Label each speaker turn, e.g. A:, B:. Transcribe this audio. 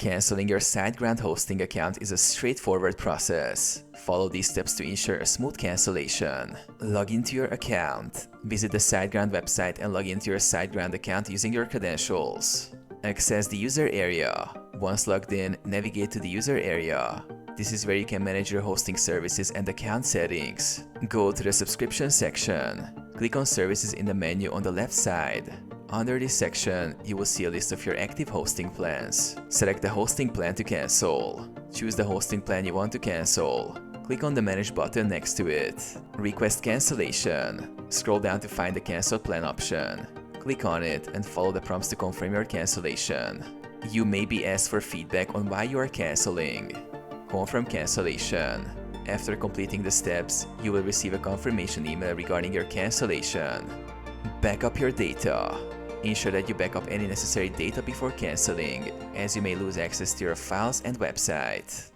A: Canceling your SiteGround hosting account is a straightforward process. Follow these steps to ensure a smooth cancellation. Log into your account. Visit the SiteGround website and log into your SiteGround account using your credentials. Access the user area. Once logged in, navigate to the user area. This is where you can manage your hosting services and account settings. Go to the subscription section. Click on services in the menu on the left side. Under this section, you will see a list of your active hosting plans. Select the hosting plan to cancel. Choose the hosting plan you want to cancel. Click on the Manage button next to it. Request cancellation. Scroll down to find the Cancel Plan option. Click on it and follow the prompts to confirm your cancellation. You may be asked for feedback on why you are canceling. Confirm cancellation. After completing the steps, you will receive a confirmation email regarding your cancellation. Backup your data. Ensure that you back up any necessary data before canceling, as you may lose access to your files and website.